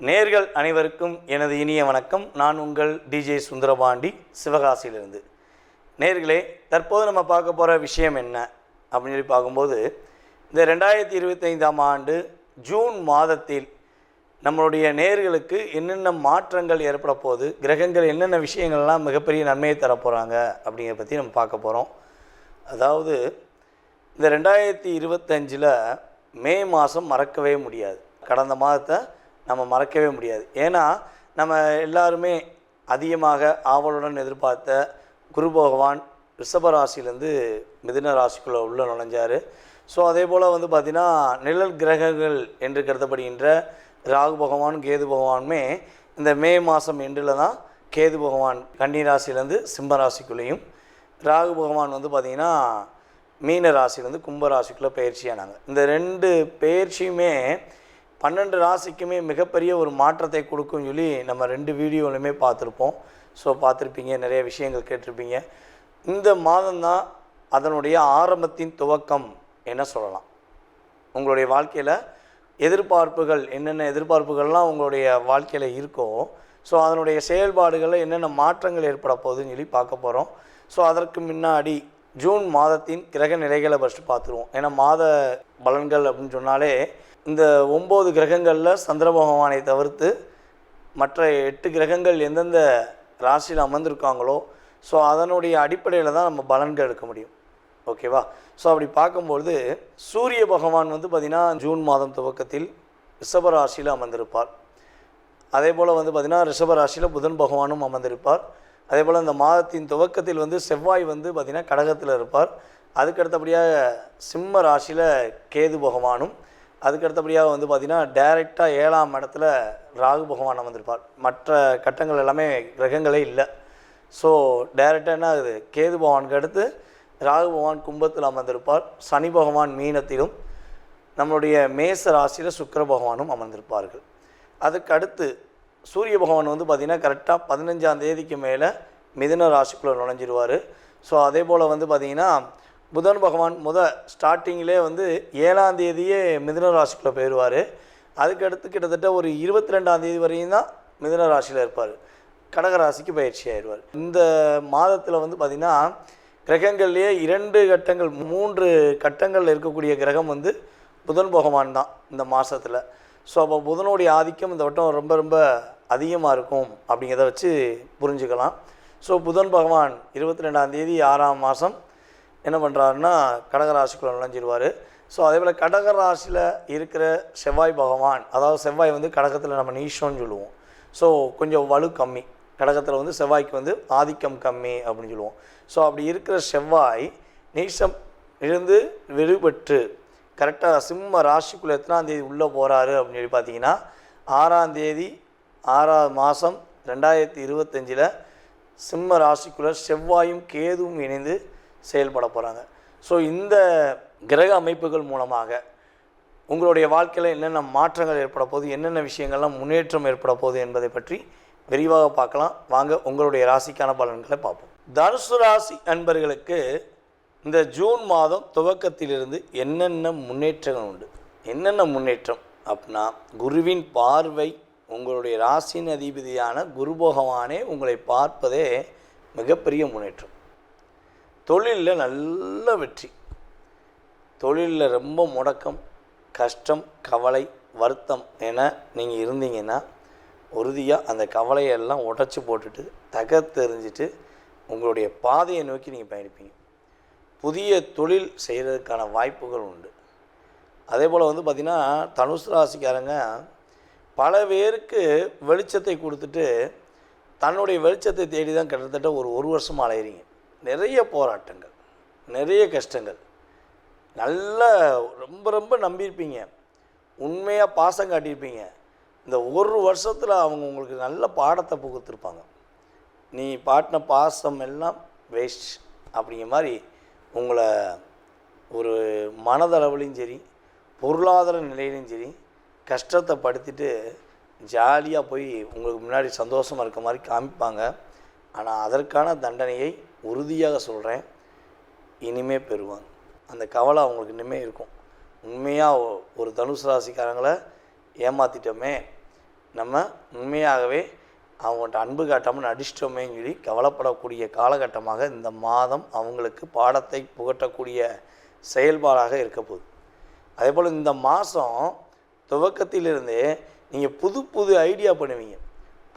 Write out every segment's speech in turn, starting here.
நேர்கள் அனைவருக்கும் எனது இனிய வணக்கம். நான் உங்கள் டிஜே சுந்தரபாண்டி, சிவகாசியிலிருந்து. நேர்களே, தற்போது நம்ம பார்க்க போகிற விஷயம் என்ன அப்படின்னு சொல்லி பார்க்கும்போது, இந்த 2025ஆம் ஆண்டு ஜூன் மாதத்தில் நம்மளுடைய நேர்களுக்கு என்னென்ன மாற்றங்கள் ஏற்பட போகுது, கிரகங்கள் என்னென்ன விஷயங்கள்லாம் மிகப்பெரிய நன்மையை தரப்போகிறாங்க அப்படிங்கிறத பற்றி நம்ம பார்க்க போகிறோம். அதாவது இந்த 2025 மே மாதம் மறக்கவே முடியாது. கடந்த மாதத்தை நம்ம மறக்கவே முடியாது. ஏன்னா நம்ம எல்லாருமே அதிகமாக ஆவலுடன் எதிர்பார்த்த குரு பகவான் ரிஷப ராசியிலேருந்து மிதுன ராசிக்குள்ளே உள்ள நுழைஞ்சார். ஸோ அதே போல் பார்த்திங்கன்னா நிழல் கிரகங்கள் என்று கருதப்படுகின்ற ராகு பகவான் கேது பகவானுமே இந்த மே மாதம் எண்டில் தான் கேது பகவான் கன்னி ராசியிலேருந்து சிம்ம ராசிக்குள்ளேயும், ராகு பகவான் பார்த்திங்கன்னா மீன ராசியிலேருந்து கும்ப ராசிக்குள்ளே பயிற்சியானாங்க. இந்த ரெண்டு பயிற்சியுமே 12 ராசிக்குமே மிகப்பெரிய ஒரு மாற்றத்தை கொடுக்கும்னு சொல்லி நம்ம 2 வீடியோலையுமே பார்த்துருப்போம். ஸோ பார்த்துருப்பீங்க, நிறைய விஷயங்கள் கேட்டிருப்பீங்க. இந்த மாதம்தான் அதனுடைய ஆரம்பத்தின் துவக்கம் என்ன சொல்லலாம். உங்களுடைய வாழ்க்கையில் எதிர்பார்ப்புகள் என்னென்ன எதிர்பார்ப்புகள்லாம் உங்களுடைய வாழ்க்கையில் இருக்கோ, ஸோ அதனுடைய செயல்பாடுகளில் என்னென்ன மாற்றங்கள் ஏற்பட போகுதுன்னு சொல்லி பார்க்க போகிறோம். ஸோ அதற்கு முன்னாடி ஜூன் மாதத்தின் கிரக நிலைகளை ஃபஸ்ட்டு பார்த்துருவோம். ஏன்னா மாத பலன்கள் அப்படின்னு சொன்னாலே இந்த 9 கிரகங்களில் சந்திர பகவானை தவிர்த்து மற்ற 8 கிரகங்கள் எந்தெந்த ராசியில் அமர்ந்திருக்காங்களோ, ஸோ அதனுடைய அடிப்படையில் தான் நம்ம பலன்கள் எடுக்க முடியும். ஓகேவா? ஸோ அப்படி பார்க்கும்பொழுது சூரிய பகவான் பார்த்திங்கன்னா ஜூன் மாதம் துவக்கத்தில் ரிஷப ராசியில் அமர்ந்திருப்பார். அதே போல் பார்த்திங்கன்னா ரிஷப ராசியில் புதன் பகவானும் அமர்ந்திருப்பார். அதே போல் இந்த மாதத்தின் துவக்கத்தில் செவ்வாய் பார்த்திங்கன்னா கடகத்தில் இருப்பார். அதுக்கடுத்தபடியாக சிம்ம ராசியில் கேது பகவானும், அதுக்கடுத்தபடியாக பார்த்திங்கன்னா டைரெக்டாக 7ஆம் இடத்துல ராகு பகவான் அமர்ந்திருப்பார். மற்ற கட்டங்கள் எல்லாமே கிரகங்களே இல்லை. ஸோ டைரெக்டாக என்ன ஆகுது, கேது பகவானுக்கு அடுத்து ராகு பகவான் கும்பத்தில் அமர்ந்திருப்பார். சனி பகவான் மீனத்திலும், நம்மளுடைய மேச ராசியில் சுக்கிர பகவானும் அமர்ந்திருப்பார்கள். அதுக்கு அடுத்து சூரிய பகவான் பார்த்திங்கன்னா கரெக்டாக 15ஆம் தேதிக்கு மேலே மிதுன ராசிக்குள்ளே நுழைஞ்சிருவார். ஸோ அதே போல் பார்த்திங்கன்னா புதன் பகவான் ஸ்டார்டிங்கிலே 7ஆம் தேதியே மிதுன ராசிக்குள்ளே போயிடுவார். அதுக்கடுத்து கிட்டத்தட்ட ஒரு 22ஆம் தேதி வரையும் தான் மிதுன ராசியில் இருப்பார். கடகராசிக்கு பயிற்சி ஆயிடுவார். இந்த மாதத்தில் பார்த்திங்கன்னா கிரகங்கள்லேயே 2 கட்டங்கள் 3 கட்டங்களில் இருக்கக்கூடிய கிரகம் புதன் பகவான் தான் இந்த மாதத்தில். ஸோ அப்போ புதனுடைய ஆதிக்கம் இந்த வட்டம் ரொம்ப ரொம்ப அதிகமாக இருக்கும் அப்படிங்கிறத வச்சு புரிஞ்சுக்கலாம். ஸோ புதன் பகவான் 22ஆம் தேதி 6ஆம் மாதம் என்ன பண்ணுறாருன்னா கடகராசிக்குள்ளே நுழைஞ்சிடுவார். ஸோ அதே போல் கடகராசியில் இருக்கிற செவ்வாய் பகவான், அதாவது செவ்வாய் கடகத்தில் நம்ம நீஷம்னு சொல்லுவோம். ஸோ கொஞ்சம் வலு கம்மி, கடகத்தில் செவ்வாய்க்கு ஆதிக்கம் கம்மி அப்படின்னு சொல்லுவோம். ஸோ அப்படி இருக்கிற செவ்வாய் நீஷம் இருந்து விடுபட்டு கரெக்டாக சிம்ம ராசிக்குள்ளே எத்தனாம் தேதி உள்ளே போகிறாரு அப்படின்னு சொல்லி பார்த்தீங்கன்னா 6ஆம் தேதி 6ஆம் மாதம் 2025 சிம்ம ராசிக்குள்ளே செவ்வாயும் கேதுவும் இணைந்து செயல்பட போகிறாங்க. ஸோ இந்த கிரக அமைப்புகள் மூலமாக உங்களுடைய வாழ்க்கையில் என்னென்ன மாற்றங்கள் ஏற்பட போகுது, என்னென்ன விஷயங்கள்லாம் முன்னேற்றம் ஏற்பட போகுது என்பதை பற்றி விரிவாக பார்க்கலாம். வாங்க உங்களுடைய ராசிக்கான பலன்களை பார்ப்போம். தனுசு ராசி அன்பர்களுக்கு இந்த ஜூன் மாதம் துவக்கத்திலிருந்து என்னென்ன முன்னேற்றங்கள் உண்டு. என்னென்ன முன்னேற்றம் அப்படின்னா, குருவின் பார்வை, உங்களுடைய ராசியின் அதிபதியான குரு பகவானே உங்களை பார்ப்பதே மிகப்பெரிய முன்னேற்றம். தொழிலில் நல்ல வெற்றி, தொழிலில் ரொம்ப முடக்கம், கஷ்டம், கவலை, வருத்தம் என நீங்கள் இருந்தீங்கன்னா உறுதியாக அந்த கவலையெல்லாம் உடச்சி போட்டுட்டு தகர்த்தெறிஞ்சிட்டு உங்களுடைய பாதையை நோக்கி நீங்கள் பயணிப்பீங்க. புதிய தொழில் செய்கிறதுக்கான வாய்ப்புகள் உண்டு. அதே போல் பார்த்திங்கன்னா தனுசு ராசிக்காரங்க பல பேருக்கு வெளிச்சத்தை கொடுத்துட்டு தன்னுடைய வெளிச்சத்தை தேடி தான் கிட்டத்தட்ட ஒரு வருஷமாக அலையிறீங்க. நிறைய போராட்டங்கள், நிறைய கஷ்டங்கள், நல்ல ரொம்ப ரொம்ப நம்பியிருப்பீங்க, உண்மையாக பாசம் காட்டியிருப்பீங்க. இந்த ஒரு வருஷத்தில் அவங்க உங்களுக்கு நல்ல பாடத்தை புகுத்திருப்பாங்க. நீ பாட்டின பாசம் எல்லாம் வேஸ்ட் அப்படிங்கிற மாதிரி உங்களை ஒரு மனதளவுலையும் சரி பொருளாதார நிலையிலையும் சரி கஷ்டத்தை படுத்திட்டு ஜாலியாக போய் உங்களுக்கு முன்னாடி சந்தோஷமாக இருக்க மாதிரி காமிப்பாங்க. ஆனால் அதற்கான தண்டனையை உறுதியாக சொல்கிறேன், இனிமேல் பெறுவாங்க. அந்த கவலை அவங்களுக்கு இனிமேல் இருக்கும். உண்மையாக ஒரு தனுசு ராசிக்காரங்களை ஏமாற்றிட்டோமே, நம்ம உண்மையாகவே அவங்கள்ட்ட அன்பு காட்டாமல் நடிச்சிட்டோமேன்னு சொல்லி கவலைப்படக்கூடிய காலகட்டமாக இந்த மாதம் அவங்களுக்கு பாடத்தை புகட்டக்கூடிய செயல்பாடாக இருக்க போகுது. அதே போல் இந்த மாதம் துவக்கத்திலிருந்தே நீங்கள் புது புது ஐடியா பண்ணுவீங்க,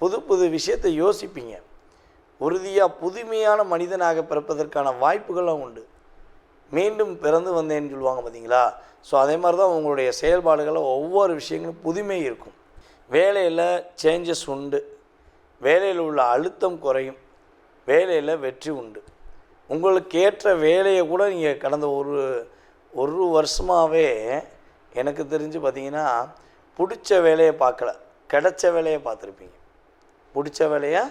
புது புது விஷயத்தை யோசிப்பீங்க. உறுதியாக புதுமையான மனிதனாக பிறப்பதற்கான வாய்ப்புகளும் உண்டு. மீண்டும் பிறந்து வந்தேன்னு சொல்லுவாங்க பார்த்தீங்களா? ஸோ அதே மாதிரி தான் உங்களுடைய செயல்பாடுகளில் ஒவ்வொரு விஷயங்களும் புதுமை இருக்கும். வேலையில் சேஞ்சஸ் உண்டு, வேலையில் உள்ள அழுத்தம் குறையும், வேலையில் வெற்றி உண்டு. உங்களுக்கு ஏற்ற வேலையை கூட நீங்கள் கடந்த ஒரு வருஷமாகவே எனக்கு தெரிஞ்சு பார்த்திங்கன்னா பிடிச்ச வேலையை பார்க்கல, கிடைச்ச வேலையை பார்த்துருப்பீங்க. பிடிச்ச வேலையை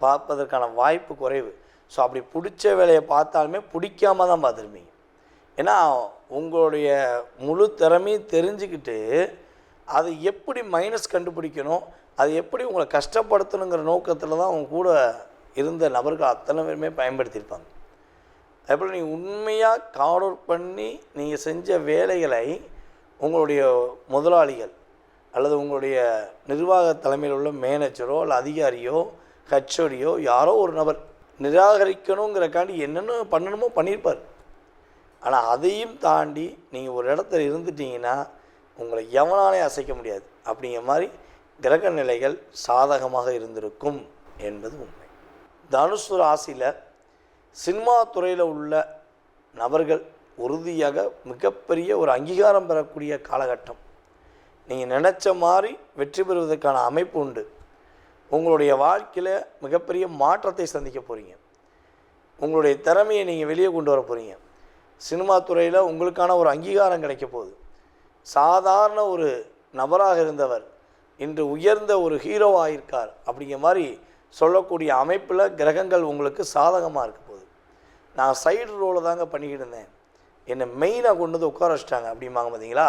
பார்ப்பதற்கான வாய்ப்பு குறைவு. ஸோ அப்படி பிடிச்ச வேலையை பார்த்தாலுமே பிடிக்காம தான் பார்த்துருப்பீங்க. ஏன்னா உங்களுடைய முழு திறமையும் தெரிஞ்சுக்கிட்டு அது எப்படி மைனஸ் கண்டுபிடிக்கணும், அது எப்படி உங்களை கஷ்டப்படுத்தணுங்கிற நோக்கத்தில் தான் அவங்க கூட இருந்த நபர்கள் அத்தனை பேருமே பயன்படுத்தியிருப்பாங்க. அதேபோல் நீங்கள் உண்மையாக கார்ட் அவுட் பண்ணி நீங்கள் செஞ்ச வேலைகளை உங்களுடைய முதலாளிகள் அல்லது உங்களுடைய நிர்வாக தலைமையில் உள்ள மேனேஜரோ இல்லை அதிகாரியோ ஹெச்ஓடியோ யாரோ ஒரு நபர் நிராகரிக்கணுங்கிறக்காண்டி என்னென்ன பண்ணணுமோ பண்ணியிருப்பார். ஆனால் அதையும் தாண்டி நீங்கள் ஒரு இடத்துல இருந்துட்டீங்கன்னா உங்களை எவனாலே அசைக்க முடியாது. அப்படிங்கிற மாதிரி கிரக நிலைகள் சாதகமாக இருந்திருக்கும் என்பது உண்மை. தனுசு ராசியில் சினிமா துறையில் உள்ள நபர்கள் உறுதியாக மிகப்பெரிய ஒரு அங்கீகாரம் பெறக்கூடிய காலகட்டம். நீங்கள் நினச்ச மாதிரி வெற்றி பெறுவதற்கான அமைப்பு உண்டு. உங்களுடைய வாழ்க்கையில் மிகப்பெரிய மாற்றத்தை சந்திக்க போகிறீங்க. உங்களுடைய திறமையை நீங்கள் வெளியே கொண்டு வர போகிறீங்க. சினிமா துறையில் உங்களுக்கான ஒரு அங்கீகாரம் கிடைக்க போகுது. சாதாரண ஒரு நபராக இருந்தவர் இன்று உயர்ந்த ஒரு ஹீரோவாக இருக்கார் அப்படிங்கிற மாதிரி சொல்லக்கூடிய அமைப்பில் கிரகங்கள் உங்களுக்கு சாதகமாக இருக்க போகுது. நான் சைடு ரோலை தாங்க பண்ணிக்கிட்டு இருந்தேன், என்னை மெயினாக கொண்டு வந்து உட்கார வச்சிட்டாங்க அப்படிம்பாங்க பார்த்தீங்களா?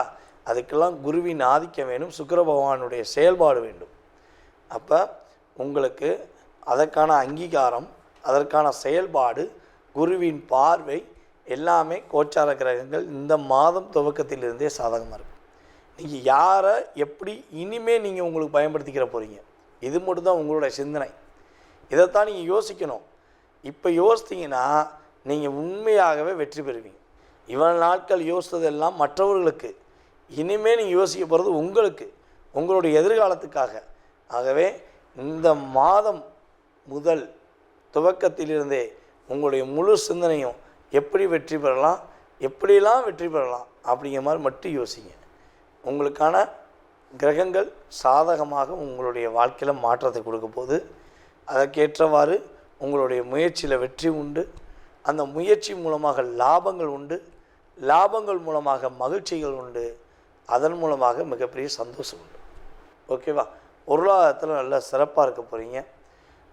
அதுக்கெல்லாம் குருவின் ஆதிக்கம் வேணும், சுக்கிர பகவானுடைய செயல்பாடு வேண்டும். அப்போ உங்களுக்கு அதற்கான அங்கீகாரம், அதற்கான செயல்பாடு, குருவின் பார்வை எல்லாமே கோச்சார கிரகங்கள் இந்த மாதம் துவக்கத்திலிருந்தே சாதகமாக இருக்கும். நீங்கள் யாரை எப்படி இனிமேல் நீங்கள் உங்களுக்கு பயன்படுத்திக்கிற போகிறீங்க, இது மட்டும்தான் உங்களுடைய சிந்தனை. இதைத்தான் நீங்கள் யோசிக்கணும். இப்போ யோசித்தீங்கன்னா நீங்கள் உண்மையாகவே வெற்றி பெறுவீங்க. இவ்வளவு நாட்கள் யோசித்ததெல்லாம் மற்றவர்களுக்கு, இனிமேல் நீங்கள் யோசிக்க போகிறது உங்களுக்கு, உங்களுடைய எதிர்காலத்துக்காக. ஆகவே இந்த மாதம் முதல் துவக்கத்திலிருந்தே உங்களுடைய முழு சிந்தனையும் எப்படி வெற்றி பெறலாம், எப்படிலாம் வெற்றி பெறலாம் அப்படிங்கிற மாதிரி மட்டும் யோசிங்க. உங்களுக்கான கிரகங்கள் சாதகமாக உங்களுடைய வாழ்க்கையில் மாற்றத்தை கொடுக்க போது, அதற்கேற்றவாறு உங்களுடைய முயற்சியில் வெற்றி உண்டு. அந்த முயற்சி மூலமாக லாபங்கள் உண்டு, லாபங்கள் மூலமாக மகிழ்ச்சிகள் உண்டு, அதன் மூலமாக மிகப்பெரிய சந்தோஷம் உண்டு. ஓகேவா? பொருளாதாரத்தில் நல்ல சிறப்பாக இருக்க போகிறீங்க.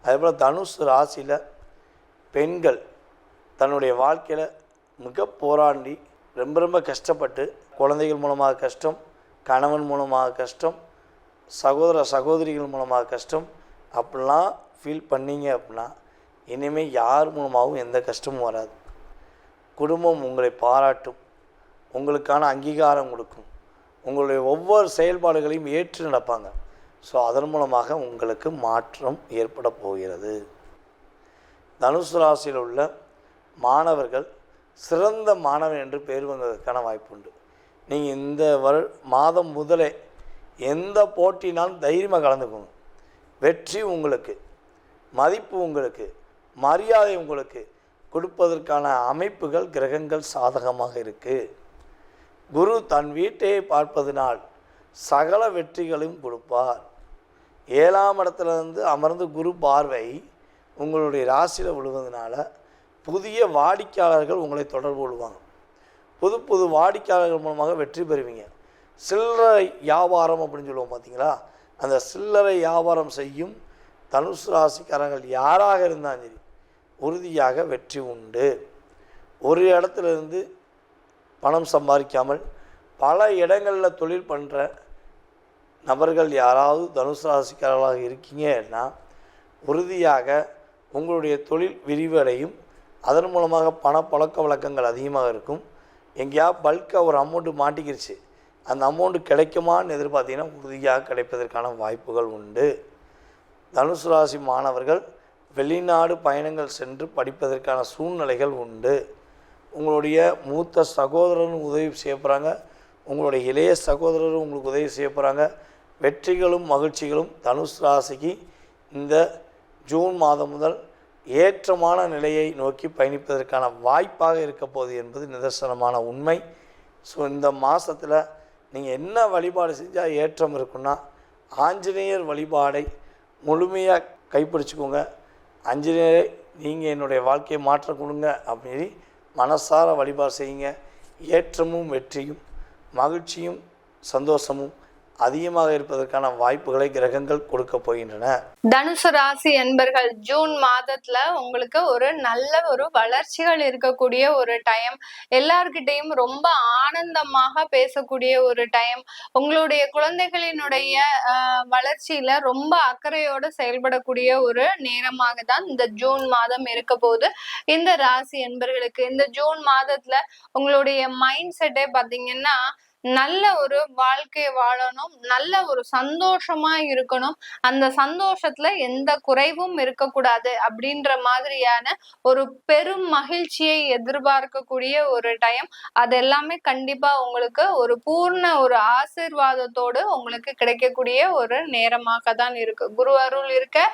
அதேபோல் தனுசு ராசியில் பெண்கள் தன்னுடைய வாழ்க்கையில் மிக போராடி ரொம்ப கஷ்டப்பட்டு, குழந்தைகள் மூலமாக கஷ்டம், கணவன் மூலமாக கஷ்டம், சகோதர சகோதரிகள் மூலமாக கஷ்டம், அப்படிலாம் ஃபீல் பண்ணிங்க அப்படின்னா இனிமேல் யார் மூலமாகவும் எந்த கஷ்டமும் வராது. குடும்பம் உங்களை பாராட்டும், உங்களுக்கான அங்கீகாரம் கொடுக்கும், உங்களுடைய ஒவ்வொரு செயல்பாடுகளையும் ஏற்று நடப்பாங்க. ஸோ அதன் மூலமாக உங்களுக்கு மாற்றம் ஏற்பட போகிறது. தனுசு ராசியில் உள்ள மாணவர்கள் சிறந்த மாணவன் என்று பெயர் வந்ததற்கான வாய்ப்பு உண்டு. நீங்கள் இந்த மாதம் முதலே எந்த போட்டினாலும் தைரியமாக கலந்துக்கோங்க. வெற்றி உங்களுக்கு, மதிப்பு உங்களுக்கு, மரியாதை உங்களுக்கு கொடுப்பதற்கான அமைப்புகள் கிரகங்கள் சாதகமாக இருக்குது. குரு தன் வீட்டையை பார்ப்பதனால் சகல வெற்றிகளையும் கொடுப்பார். 7ஆம் இடத்துலேருந்து அமர்ந்து குரு பார்வை உங்களுடைய ராசியில் விழுவதனால புதிய வாடிக்கையாளர்கள் உங்களை தொடர்பு கொள்வாங்க. புது புது வாடிக்கையாளர்கள் மூலமாக வெற்றி பெறுவீங்க. சில்லறை வியாபாரம் அப்படின்னு சொல்லுவோம் பார்த்தீங்களா? அந்த சில்லறை வியாபாரம் செய்யும் தனுசு ராசிக்காரர்கள் யாராக இருந்தாலும் சரி உறுதியாக வெற்றி உண்டு. ஒரு இடத்துலேருந்து பணம் சம்பாதிக்காமல் பல இடங்களில் தொழில் பண்ணுற நபர்கள் யாராவது தனுசு ராசிக்காரர்களாக இருக்கீங்கன்னா உறுதியாக உங்களுடைய தொழில் விரிவடையும். அதன் மூலமாக பண பழக்க வழக்கங்கள் அதிகமாக இருக்கும். எங்கேயா பல்காக ஒரு அமௌண்ட்டு மாட்டிக்கிடுச்சு, அந்த அமௌண்ட்டு கிடைக்குமான்னு எதிர்பார்த்தீங்கன்னா உறுதியாக கிடைப்பதற்கான வாய்ப்புகள் உண்டு. தனுசு ராசி மாணவர்கள் வெளிநாடு பயணங்கள் சென்று படிப்பதற்கான சூழ்நிலைகள் உண்டு. உங்களுடைய மூத்த சகோதரரும் உதவி செய்ய போகிறாங்க, உங்களுடைய இளைய சகோதரரும் உங்களுக்கு உதவி செய்ய போகிறாங்க. வெற்றிகளும் மகிழ்ச்சிகளும் தனுசு ராசிக்கு இந்த ஜூன் மாதம் முதல் ஏற்றமான நிலையை நோக்கி பயணிப்பதற்கான வாய்ப்பாக இருக்க போகுது என்பது நிதர்சனமான உண்மை. ஸோ இந்த மாதத்தில் நீங்கள் என்ன வழிபாடு செஞ்சால் ஏற்றம் இருக்குன்னா ஆஞ்சநேயர் வழிபாடை முழுமையாக கைப்பிடிச்சிக்கோங்க. ஆஞ்சநேயரை நீங்கள் என்னுடைய வாழ்க்கையை மாற்றம் கொடுங்க அப்படின்னு மனசார வழிபாடு செய்யுங்க. ஏற்றமும் வெற்றியும் மகிழ்ச்சியும் சந்தோஷமும் அதிகமாக இருப்பதற்கான வாய்ப்புகளை கிரகங்கள் கொடுக்க போகின்றன. தனுசு ராசி என்பர்கள் ஜூன் மாதத்துல உங்களுக்கு ஒரு நல்ல ஒரு வளர்ச்சிகள் இருக்கக்கூடிய ஒரு டைம், எல்லார்கிட்டையும் ரொம்ப ஆனந்தமாக பேசக்கூடிய ஒரு டைம், உங்களுடைய குழந்தைகளினுடைய வளர்ச்சியில ரொம்ப அக்கறையோடு செயல்படக்கூடிய ஒரு நேரமாக தான் இந்த ஜூன் மாதம் இருக்க போது. இந்த ராசி என்பர்களுக்கு இந்த ஜூன் மாதத்துல உங்களுடைய மைண்ட் செட்டே பாத்தீங்கன்னா நல்ல ஒரு வாழ்க்கை வாழணும், நல்ல ஒரு சந்தோஷமா இருக்கணும், அந்த சந்தோஷத்துல எந்த குறைவும் இருக்கக்கூடாது அப்படின்ற மாதிரியான ஒரு பெரும் மகிழ்ச்சியை எதிர்பார்க்கக்கூடிய ஒரு டைம். அது எல்லாமே கண்டிப்பா உங்களுக்கு ஒரு பூர்ண ஒரு ஆசீர்வாதத்தோடு உங்களுக்கு கிடைக்கக்கூடிய ஒரு நேரமாக தான் இருக்கு. குரு அருள் இருக்க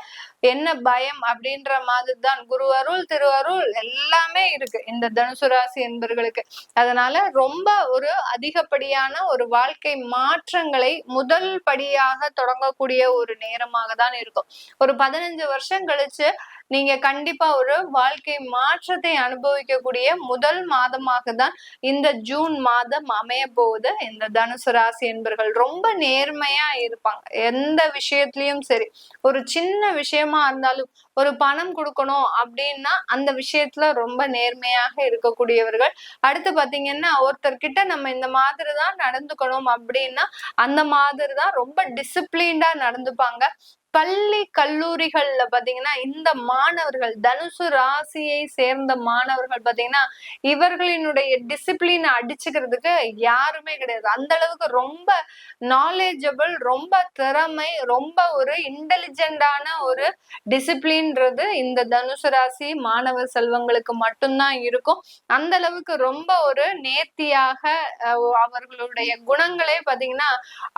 என்ன பயம் அப்படின்ற மாதிரி தான். குரு அருள் திருவருள் எல்லாமே இருக்கு இந்த தனுசு ராசி என்பர்களுக்கு. அதனால ரொம்ப ஒரு அதிகப்படியான ஒரு வாழ்க்கை மாற்றங்களை முதல் படியாக தொடங்கக்கூடிய ஒரு நேரமாக தான் இருக்கும். ஒரு 15 வருஷம் கழிச்சு நீங்க கண்டிப்பா ஒரு வாழ்க்கை மாற்றத்தை அனுபவிக்கக்கூடிய முதல் மாதமாக தான் இந்த ஜூன் மாதம் அமைய போகுது. இந்த தனுசு ராசி என்பர்கள் ரொம்ப நேர்மையா இருப்பாங்க. எந்த விஷயத்திலயும் சரி, ஒரு சின்ன விஷயமா இருந்தாலும் ஒரு பணம் கொடுக்கணும் அப்படின்னா அந்த விஷயத்துல ரொம்ப நேர்மையாக இருக்கக்கூடியவர்கள். அடுத்து பாத்தீங்கன்னா ஒருத்தர்கிட்ட நம்ம இந்த மாதிரி தான் நடந்துக்கணும் அப்படின்னா அந்த மாதிரி தான் ரொம்ப டிசிப்ளின்டா நடந்துப்பாங்க. பள்ளி கல்லூரிகள்ல பாத்தீங்கன்னா இந்த மாணவர்கள் தனுசு ராசியை சேர்ந்த மாணவர்கள் பாத்தீங்கன்னா இவர்களினுடைய டிசிப்ளினை அடிச்சுக்கிறதுக்கு யாருமே கிடையாது. அந்த அளவுக்கு ரொம்ப நாலேஜபிள், ரொம்ப திறமை, ரொம்ப ஒரு இன்டெலிஜென்டான ஒரு டிசிப்ளின்றது இந்த தனுசு ராசி மாணவ செல்வங்களுக்கு மட்டும்தான் இருக்கும். அந்த அளவுக்கு ரொம்ப ஒரு நேர்த்தியாக அவர்களுடைய குணங்களே பாத்தீங்கன்னா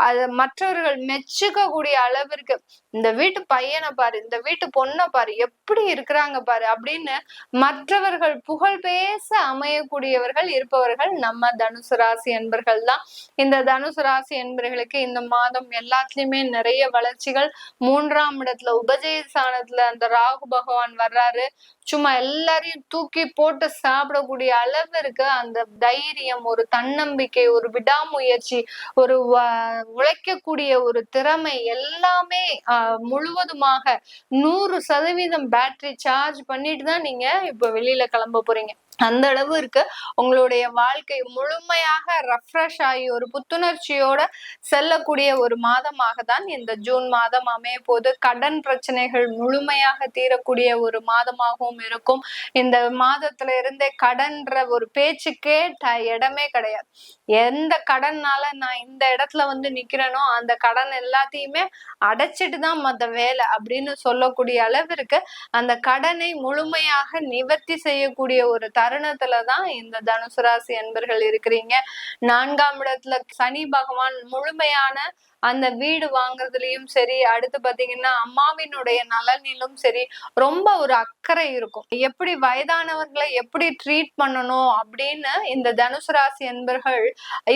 அது மற்றவர்கள் மெச்சுக்க கூடிய அளவிற்கு இந்த வீட்டு பையனை பாரு, இந்த வீட்டு பொண்ணை பாரு, எப்படி இருக்கிறாங்க பாரு அப்படின்னு மற்றவர்கள் புகழ் பேச அமையக்கூடியவர்கள் இருப்பவர்கள் நம்ம தனுசு ராசி என்பர்கள் தான். இந்த தனுசு ராசி என்பர்களுக்கு இந்த மாதம் எல்லாத்துலயுமே நிறைய வளர்ச்சிகள். 3ஆம் இடத்துல உபஜயஸ்தானத்துல அந்த ராகு பகவான் வர்றாரு. சும்மா எல்லாரையும் தூக்கி போட்டு சாப்பிடக்கூடிய அளவிற்கு அந்த தைரியம், ஒரு தன்னம்பிக்கை, ஒரு விடாமுயற்சி, ஒரு உழைக்கக்கூடிய ஒரு திறமை எல்லாமே முழுவதுமாக 100% பேட்டரி சார்ஜ் பண்ணிட்டு தான் நீங்க இப்ப வெளியில கிளம்ப போறீங்க. அந்த அளவு இருக்கு. உங்களுடைய வாழ்க்கை முழுமையாக ரெஃப்ரெஷ் ஆகி ஒரு புத்துணர்ச்சியோட செல்லக்கூடிய ஒரு மாதமாக தான் இந்த ஜூன் மாதம் அமைய போது. கடன் பிரச்சனைகள் முழுமையாக தீரக்கூடிய ஒரு மாதமாகவும் இருக்கும். இந்த மாதத்துல இருந்தே கடன்ற ஒரு பேச்சுக்கே இடமே கிடையாது. எந்த கடன்னால நான் இந்த இடத்துல வந்து நிக்கிறேனோ அந்த கடன் எல்லாத்தையுமே அடைச்சிட்டு தான் மத்த வேலை அப்படின்னு சொல்லக்கூடிய அளவிற்கு அந்த கடனை முழுமையாக நிவர்த்தி செய்யக்கூடிய ஒரு தருணத்துலதான் இந்த தனுசு ராசி அன்பர்கள் இருக்கிறீங்க. 4ஆம் இடத்துல சனி பகவான் முழுமையான அந்த வீடு வாங்குறதுலயும் சரி, அடுத்து பாத்தீங்கன்னா அம்மாவினுடைய நலனிலும் சரி ரொம்ப ஒரு அக்கறை இருக்கும். எப்படி வயதானவர்களை எப்படி ட்ரீட் பண்ணணும் அப்படின்னு இந்த தனுசு ராசி அன்பர்கள்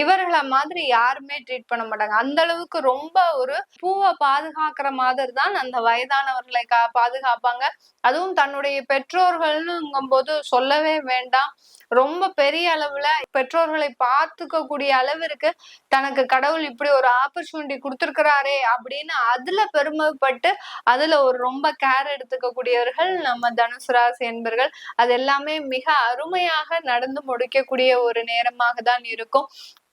இவர்களை மாதிரி யாருமே ட்ரீட் பண்ண மாட்டாங்க. அந்த அளவுக்கு ரொம்ப ஒரு பூவை பாதுகாக்கிற மாதிரி தான் அந்த வயதானவர்களை பாதுகாப்பாங்க. அதுவும் தன்னுடைய பெற்றோர்கள்னுங்கும் போது சொல்லவே வேண்டாம். ரொம்ப பெரிய அளவுல பெற்றோர்களை பார்த்துக்க கூடிய அளவிற்கு தனக்கு கடவுள் இப்படி ஒரு ஆப்பர்ச்சுனிட்டி கொடுத்திருக்கிறாரே அப்படின்னு அதுல பெருமைப்பட்டு அதுல ஒரு ரொம்ப கேர் எடுத்துக்க கூடியவர்கள் நம்ம தனுசு ராசி என்பர்கள். அது எல்லாமே மிக அருமையாக நடந்து முடிக்கக்கூடிய ஒரு நேரமாக தான் இருக்கும்.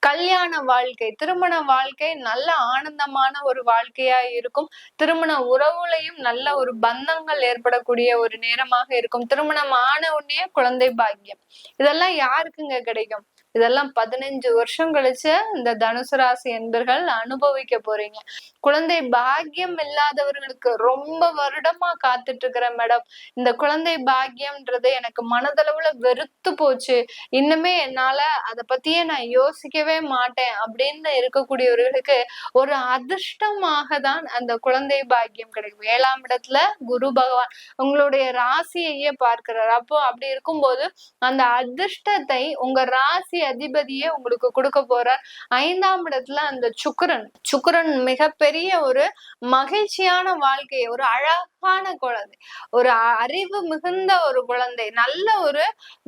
கல்யாண வாழ்க்கை, திருமண வாழ்க்கை நல்ல ஆனந்தமான ஒரு வாழ்க்கையா இருக்கும். திருமண உறவுலையும் நல்ல ஒரு பந்தங்கள் ஏற்படக்கூடிய ஒரு நேரமாக இருக்கும். திருமணம் ஆன உடனே குழந்தை பாக்கியம், இதெல்லாம் யாருக்குங்க கிடைக்கும்? இதெல்லாம் 15 வருஷம் கழிச்சு இந்த தனுசு ராசி என்பர்கள் அனுபவிக்க போறீங்க. குழந்தை பாக்கியம் இல்லாதவர்களுக்கு ரொம்ப வருடமா காத்துட்டு இருக்கிறேன் மேடம், இந்த குழந்தை பாக்கியம்ன்றது எனக்கு மனதளவுல வெறுத்து போச்சு, இன்னுமே என்னால அதை பத்தியே நான் யோசிக்கவே மாட்டேன் அப்படின்னு இருக்கக்கூடியவர்களுக்கு ஒரு அதிர்ஷ்டமாக தான் அந்த குழந்தை பாக்கியம் கிடைக்கும். 7ஆம் இடத்துல குரு பகவான் உங்களுடைய ராசியையே பார்க்கிறார். அப்போ அப்படி இருக்கும்போது அந்த அதிர்ஷ்டத்தை உங்க ராசி அதிபதியே உங்களுக்கு கொடுக்க போறார். 5ஆம் இடத்துல அந்த சுக்கிரன் மிகப்பெரிய ஒரு மகிழ்ச்சியான வாழ்க்கை, ஒரு அழகான குழந்தை, ஒரு அறிவு மிகுந்த ஒரு குழந்தை, நல்ல ஒரு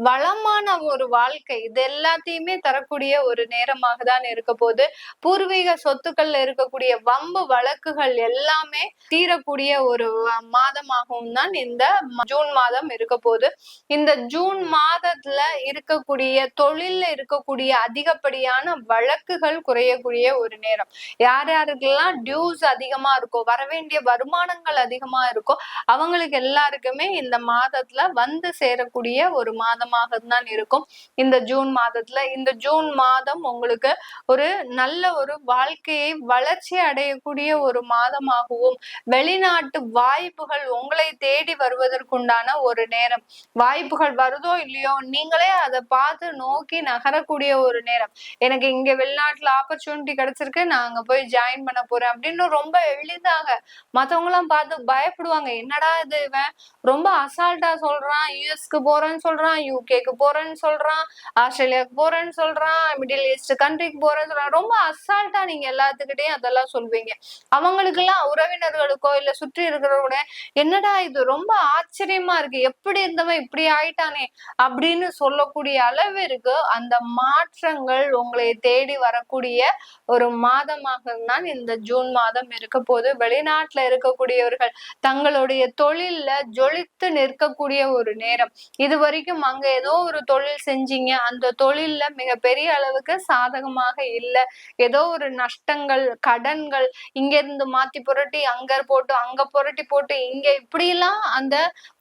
வளமான ஒரு வாழ்க்கை, இது எல்லாத்தையுமே தரக்கூடிய ஒரு நேரமாக தான் இருக்க போது. பூர்வீக சொத்துக்கள்ல இருக்கக்கூடிய வம்பு வழக்குகள் எல்லாமே தீரக்கூடிய ஒரு மாதமாகவும் தான் இந்த ஜூன் மாதம் இருக்க போது. இந்த ஜூன் மாதத்துல இருக்கக்கூடிய தொழில்ல இருக்கக்கூடிய அதிகப்படியான வழக்குகள் குறையக்கூடிய ஒரு நேரம். யார் யாருக்கெல்லாம் டியூஸ் அதிகமா இருக்கோ, வரவேண்டிய வருமானங்கள் அதிகமா இருக்கோ, அவங்களுக்கு எல்லாருக்குமே இந்த மாதத்துல வந்து சேரக்கூடிய ஒரு மாதமாக தான் இருக்கும் இந்த ஜூன் மாதத்துல. இந்த ஜூன் மாதம் உங்களுக்கு ஒரு நல்ல ஒரு வாழ்க்கையை வளர்ச்சி அடையக்கூடிய ஒரு மாதமாகவும், வெளிநாட்டு வாய்ப்புகள் உங்களை தேடி வருவதற்குண்டான ஒரு நேரம். வாய்ப்புகள் வருதோ இல்லையோ, நீங்களே அதை பார்த்து நோக்கி நகரக்கூடிய ஒரு நேரம். எனக்கு இங்க வெளிநாட்டுல ஆப்பர்ச்சுனிட்டி கிடைச்சிருக்கு, நான் அங்க போய் ஜாயின் பண்ண போறேன் அப்படின்னு ரொம்ப எளிதாக மத்தவங்க எல்லாம் பார்த்து பயப்படுவாங்க. என்னடா இது, இவன் ரொம்ப அசால்ட்டா சொல்றான், யுஎஸ்க்கு போறேன்னு சொல்றான், யூகேக்கு போறேன்னு சொல்றான், ஆஸ்திரேலியாவுக்கு போறேன்னு சொல்றான், மிடில் ஈஸ்ட் கண்ட்ரிக்கு போறேன்னு சொல்றான், ரொம்ப அசால்ட்டா நீங்க எல்லாத்துக்கிட்டையும் அதெல்லாம் சொல்வீங்க. அவங்களுக்கு எல்லாம் உறவினர்களுக்கோ இல்ல சுற்றி இருக்கிறவங்க, என்னடா இது ரொம்ப ஆச்சரியமா இருக்கு, எப்படி இருந்தவன் இப்படி ஆயிட்டானே அப்படின்னு சொல்லக்கூடிய அளவிற்கு அந்த மாற்றங்கள் உங்களை தேடி வரக்கூடிய ஒரு மாதமாக தான் இந்த ஜூன் மாதம் இருக்க போது. வெளிநாட்டுல இருக்கக்கூடியவர்கள் தங்களுடைய தொழில்ல ஜொலித்து நிற்கக்கூடிய ஒரு நேரம். இது வரைக்கும் அங்க ஏதோ ஒரு தொழில் செஞ்சீங்க, அந்த தொழில்ல மிக பெரிய அளவுக்கு சாதகமாக இல்லை, ஏதோ ஒரு நஷ்டங்கள், கடன்கள், இங்க இருந்து மாத்தி புரட்டி அங்க போட்டு, அங்க புரட்டி போட்டு, இங்க இப்படிலாம் அந்த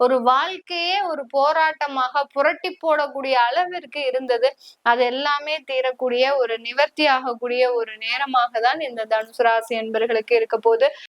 ஒரு வாழ்க்கையே ஒரு போராட்டமாக புரட்டி போடக்கூடிய அளவிற்கு இருந்தது. அது எல்லாமே தீரக்கூடிய ஒரு நிவர்த்தி ஆகக்கூடிய ஒரு நேரமாக தான் இந்த தனுசு ராசி என்பர்களுக்கு இருக்க போது.